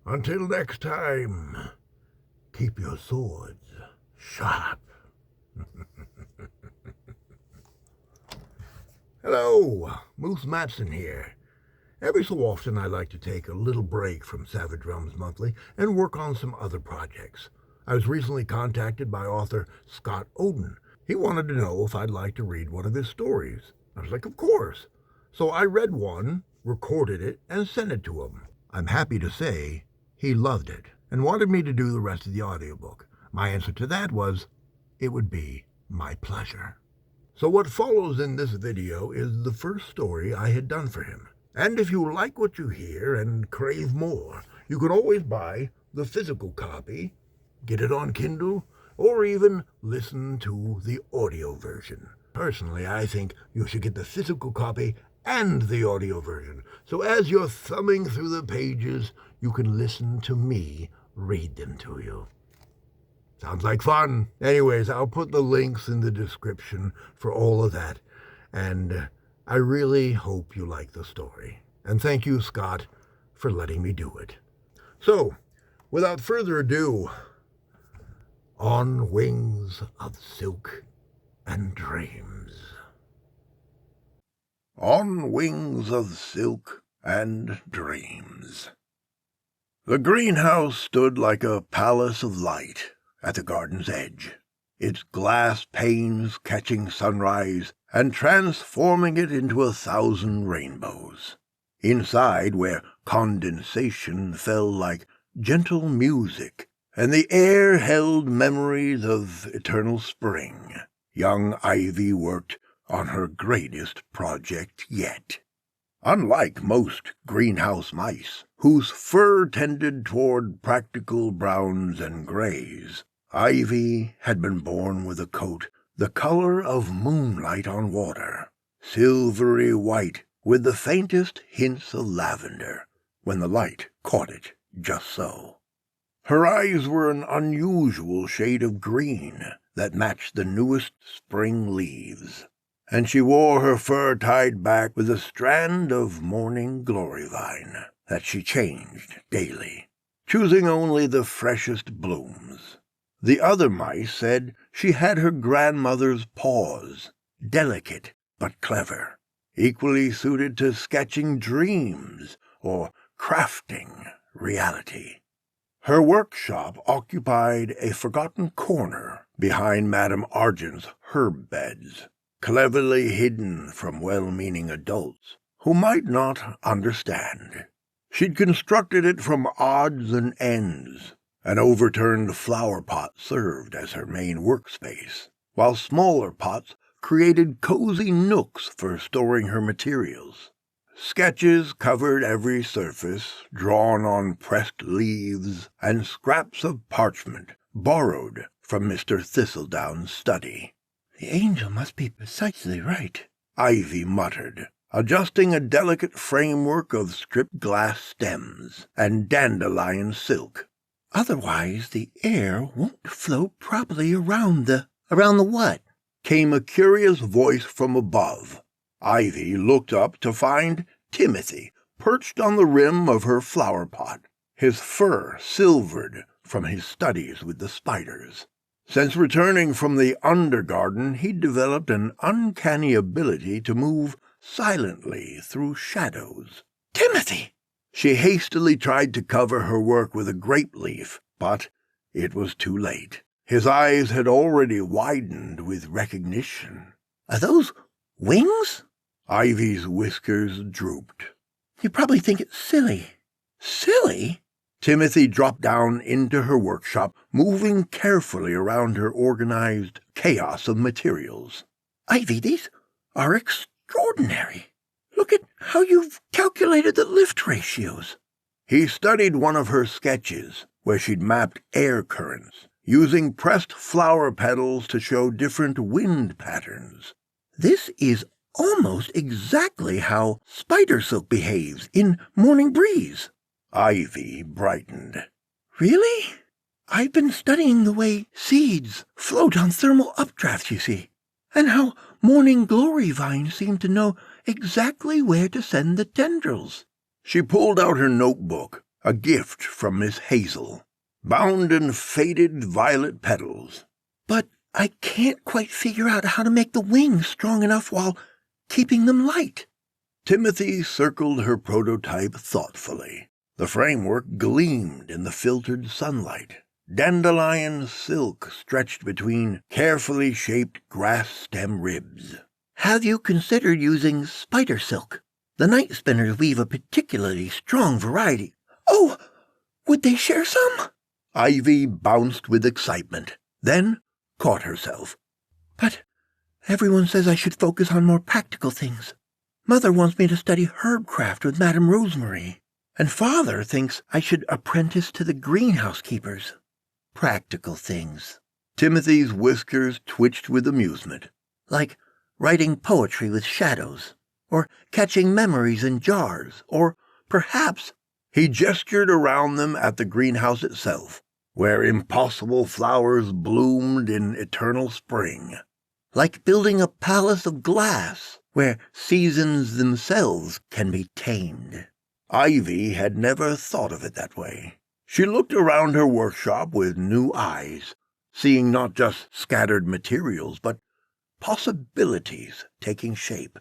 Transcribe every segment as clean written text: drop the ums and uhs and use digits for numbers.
Until next time, keep your swords sharp. Hello, Moose Matson here. Every so often I like to take a little break from Savage Realms Monthly and work on some other projects. I was recently contacted by author Scott Oden. He wanted to know if I'd like to read one of his stories. I was like, of course. So I read one, recorded it, and sent it to him. I'm happy to say he loved it and wanted me to do the rest of the audiobook. My answer to that was, it would be my pleasure. So what follows in this video is the first story I had done for him. And if you like what you hear and crave more, you can always buy the physical copy, get it on Kindle, or even listen to the audio version. Personally, I think you should get the physical copy and the audio version, so as you're thumbing through the pages, you can listen to me read them to you. Sounds like fun. Anyways, I'll put the links in the description for all of that, and I really hope you like the story. And thank you, Scott, for letting me do it. So, without further ado, On Wings of Silk and Dreams. On Wings of Silk and Dreams. The greenhouse stood like a palace of light at the garden's edge, its glass panes catching sunrise and transforming it into 1,000 rainbows. Inside, where condensation fell like gentle music, and the air held memories of eternal spring, young Ivy worked on her greatest project yet. Unlike most greenhouse mice, whose fur tended toward practical browns and grays, Ivy had been born with a coat the color of moonlight on water, silvery white with the faintest hints of lavender, when the light caught it just so. Her eyes were an unusual shade of green that matched the newest spring leaves, and she wore her fur tied back with a strand of morning glory vine that she changed daily, choosing only the freshest blooms. The other mice said she had her grandmother's paws, delicate but clever, equally suited to sketching dreams or crafting reality. Her workshop occupied a forgotten corner behind Madame Argent's herb beds, cleverly hidden from well-meaning adults who might not understand. She'd constructed it from odds and ends. An overturned flower pot served as her main workspace, while smaller pots created cozy nooks for storing her materials. Sketches covered every surface, drawn on pressed leaves and scraps of parchment borrowed from Mr. Thistledown's study. "The angel must be precisely right," Ivy muttered, adjusting a delicate framework of stripped glass stems and dandelion silk. "Otherwise the air won't flow properly around the—" "Around the what?" came a curious voice from above. Ivy looked up to find Timothy perched on the rim of her flower pot, his fur silvered from his studies with the spiders. Since returning from the undergarden, he'd developed an uncanny ability to move silently through shadows. "Timothy!" She hastily tried to cover her work with a grape leaf, but it was too late. His eyes had already widened with recognition. "Are those wings?" Ivy's whiskers drooped. "You probably think it's silly." "Silly?" Timothy dropped down into her workshop, moving carefully around her organized chaos of materials. "Ivy, these are extraordinary. Look at how you've calculated the lift ratios." He studied one of her sketches, where she'd mapped air currents, using pressed flower petals to show different wind patterns. "This is almost exactly how spider silk behaves in Morning Breeze." Ivy brightened. "Really? I've been studying the way seeds float on thermal updrafts, you see, and how morning glory vines seem to know exactly where to send the tendrils." She pulled out her notebook, a gift from Miss Hazel, bound in faded violet petals. "But I can't quite figure out how to make the wings strong enough while keeping them light." Timothy circled her prototype thoughtfully. The framework gleamed in the filtered sunlight. Dandelion silk stretched between carefully shaped grass stem ribs. "Have you considered using spider silk? The night spinners weave a particularly strong variety." "Oh, would they share some?" Ivy bounced with excitement, then caught herself. "But everyone says I should focus on more practical things. Mother wants me to study herbcraft with Madame Rosemary, and Father thinks I should apprentice to the greenhouse keepers." "Practical things." Timothy's whiskers twitched with amusement. "Like writing poetry with shadows, or catching memories in jars, or perhaps—" He gestured around them at the greenhouse itself, where impossible flowers bloomed in eternal spring. "like building a palace of glass, where seasons themselves can be tamed." Ivy had never thought of it that way. She looked around her workshop with new eyes, seeing not just scattered materials, but possibilities taking shape.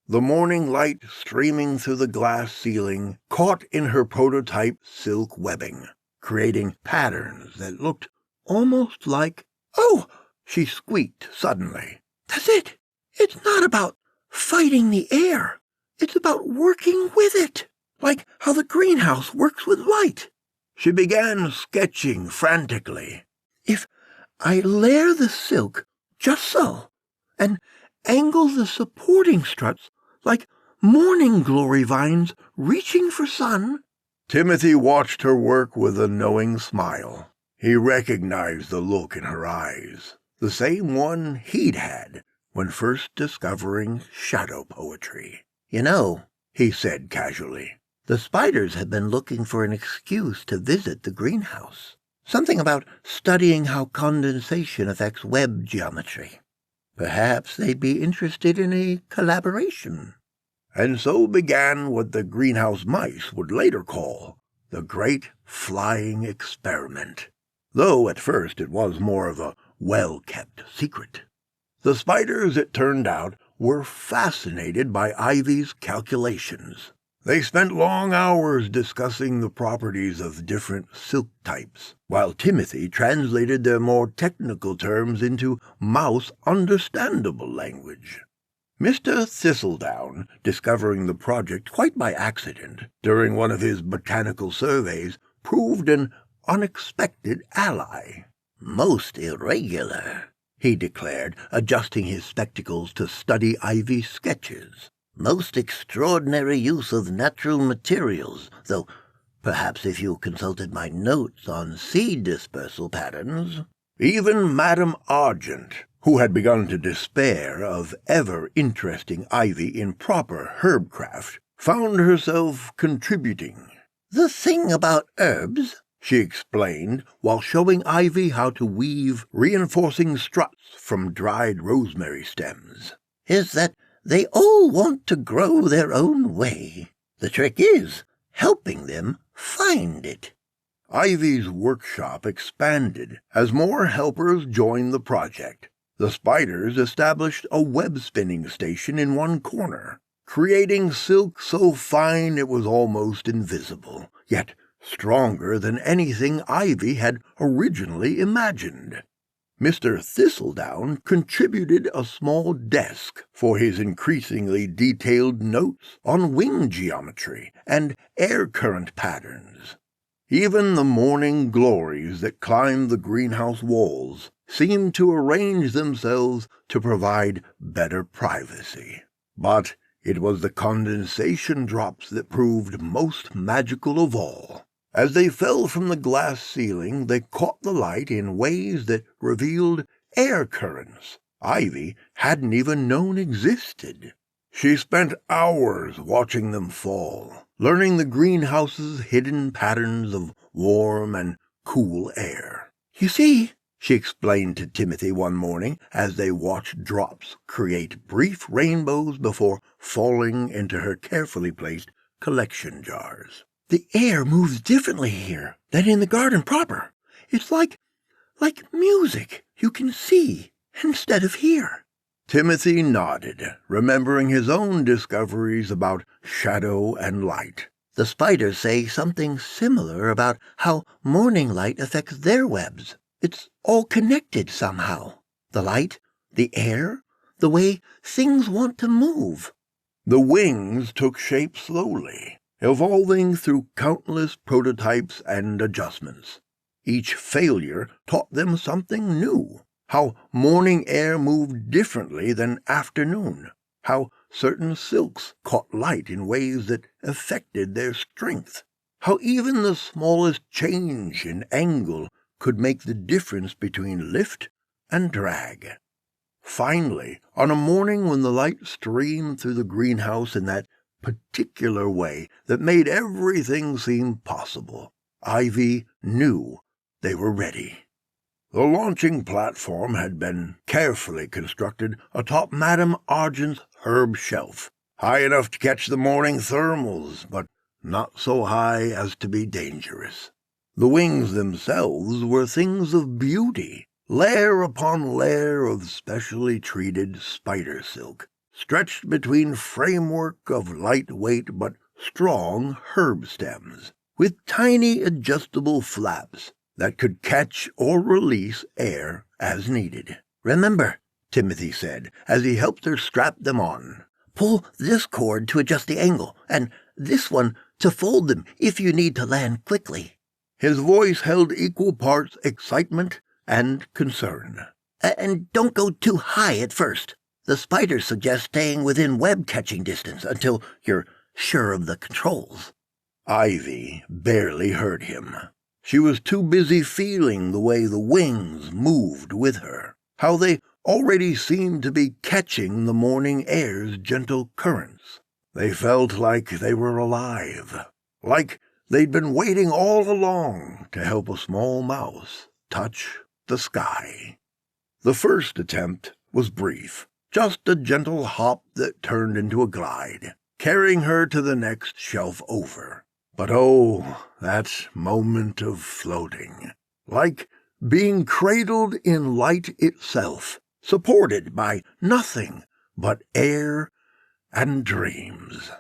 The morning light streaming through the glass ceiling caught in her prototype silk webbing, creating patterns that looked almost like— "Oh!" she squeaked suddenly. "That's it! It's not about fighting the air. It's about working with it, like how the greenhouse works with light." She began sketching frantically. "If I layer the silk just so, and angle the supporting struts like morning glory vines reaching for sun—" Timothy watched her work with a knowing smile. He recognized the look in her eyes, the same one he'd had when first discovering shadow poetry. "You know," he said casually, "the spiders have been looking for an excuse to visit the greenhouse. Something about studying how condensation affects web geometry. Perhaps they'd be interested in a collaboration." And so began what the greenhouse mice would later call the Great Flying Experiment, though at first it was more of a well-kept secret. The spiders, it turned out, were fascinated by Ivy's calculations. They spent long hours discussing the properties of different silk types, while Timothy translated their more technical terms into mouse-understandable language. Mr. Thistledown, discovering the project quite by accident during one of his botanical surveys, proved an unexpected ally. "Most irregular," he declared, adjusting his spectacles to study Ivy's sketches. "Most extraordinary use of natural materials, though perhaps if you consulted my notes on seed dispersal patterns—" Even Madame Argent, who had begun to despair of ever interesting Ivy in proper herbcraft, found herself contributing. "The thing about herbs," she explained, while showing Ivy how to weave reinforcing struts from dried rosemary stems, "is that they all want to grow their own way. The trick is helping them find it." Ivy's workshop expanded as more helpers joined the project. The spiders established a web-spinning station in one corner, creating silk so fine it was almost invisible, yet stronger than anything Ivy had originally imagined. Mr. Thistledown contributed a small desk for his increasingly detailed notes on wing geometry and air current patterns. Even the morning glories that climbed the greenhouse walls seemed to arrange themselves to provide better privacy. But it was the condensation drops that proved most magical of all. As they fell from the glass ceiling, they caught the light in ways that revealed air currents Ivy hadn't even known existed. She spent hours watching them fall, learning the greenhouse's hidden patterns of warm and cool air. "You see," she explained to Timothy one morning as they watched drops create brief rainbows before falling into her carefully placed collection jars. The air moves differently here than in the garden proper. It's like music you can see instead of hear." Timothy nodded, remembering his own discoveries about shadow and light. "The spiders say something similar about how morning light affects their webs. It's all connected somehow. The light, the air, the way things want to move." The wings took shape slowly, evolving through countless prototypes and adjustments. Each failure taught them something new. How morning air moved differently than afternoon. How certain silks caught light in ways that affected their strength. How even the smallest change in angle could make the difference between lift and drag. Finally, on a morning when the light streamed through the greenhouse in that particular way that made everything seem possible, Ivy knew they were ready. The launching platform had been carefully constructed atop Madame Argent's herb shelf, high enough to catch the morning thermals, but not so high as to be dangerous. The wings themselves were things of beauty, layer upon layer of specially treated spider silk, stretched between framework of lightweight but strong herb stems, with tiny adjustable flaps that could catch or release air as needed. "Remember," Timothy said, as he helped her strap them on, "pull this cord to adjust the angle, and this one to fold them if you need to land quickly." His voice held equal parts excitement and concern. "And don't go too high at first. The spiders suggest staying within web-catching distance until you're sure of the controls." Ivy barely heard him. She was too busy feeling the way the wings moved with her, how they already seemed to be catching the morning air's gentle currents. They felt like they were alive, like they'd been waiting all along to help a small mouse touch the sky. The first attempt was brief, just a gentle hop that turned into a glide, carrying her to the next shelf over. But oh, that moment of floating, like being cradled in light itself, supported by nothing but air and dreams.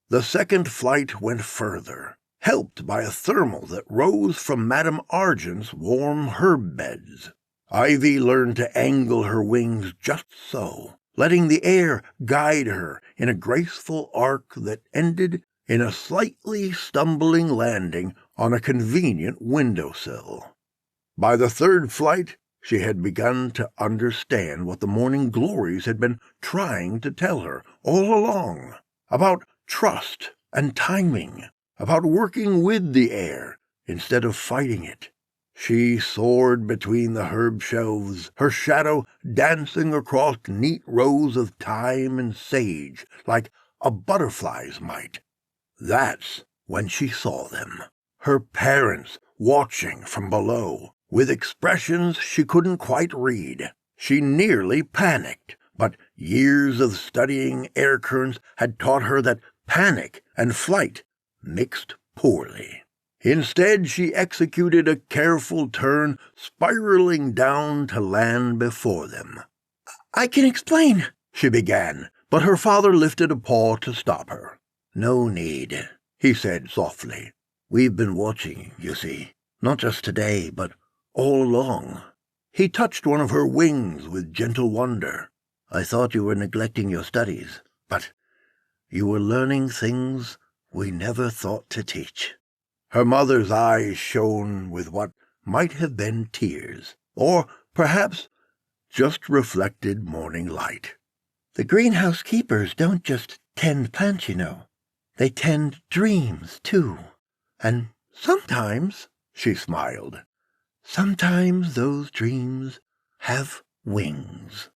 The second flight went further, helped by a thermal that rose from Madame Argent's warm herb beds. Ivy learned to angle her wings just so, letting the air guide her in a graceful arc that ended in a slightly stumbling landing on a convenient windowsill. By the third flight, she had begun to understand what the morning glories had been trying to tell her all along, about trust and timing, about working with the air instead of fighting it. She soared between the herb shelves, her shadow dancing across neat rows of thyme and sage like a butterfly's might. That's when she saw them, her parents watching from below, with expressions she couldn't quite read. She nearly panicked, but years of studying air currents had taught her that panic and flight mixed poorly. Instead, she executed a careful turn, spiraling down to land before them. "I can explain," she began, but her father lifted a paw to stop her. "No need," he said softly. "We've been watching, you see, not just today, but all along." He touched one of her wings with gentle wonder. "I thought you were neglecting your studies, but you were learning things we never thought to teach." Her mother's eyes shone with what might have been tears, or perhaps just reflected morning light. "The greenhouse keepers don't just tend plants, you know. They tend dreams, too. And sometimes," she smiled, "sometimes those dreams have wings."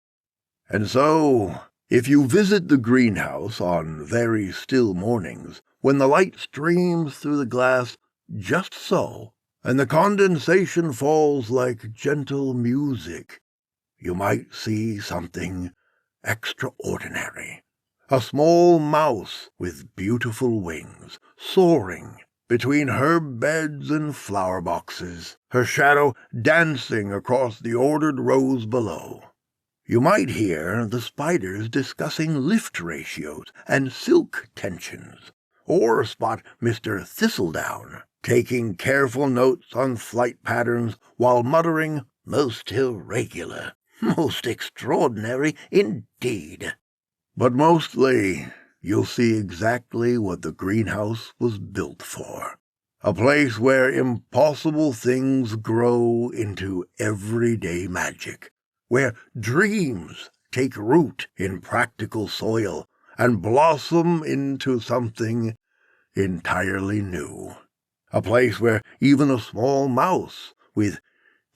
And so, if you visit the greenhouse on very still mornings, when the light streams through the glass just so, and the condensation falls like gentle music, you might see something extraordinary. A small mouse with beautiful wings, soaring between herb beds and flower boxes, her shadow dancing across the ordered rows below. You might hear the spiders discussing lift ratios and silk tensions, or spot Mr. Thistledown taking careful notes on flight patterns while muttering, "Most irregular, most extraordinary indeed." But mostly, you'll see exactly what the greenhouse was built for. A place where impossible things grow into everyday magic, where dreams take root in practical soil and blossom into something entirely new. A place where even a small mouse with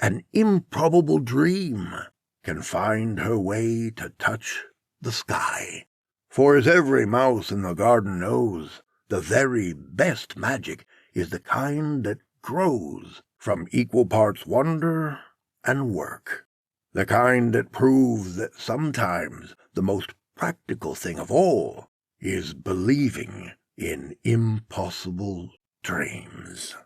an improbable dream can find her way to touch the sky. For as every mouse in the garden knows, the very best magic is the kind that grows from equal parts wonder and work. The kind that proves that sometimes the most practical thing of all is believing in impossible dreams.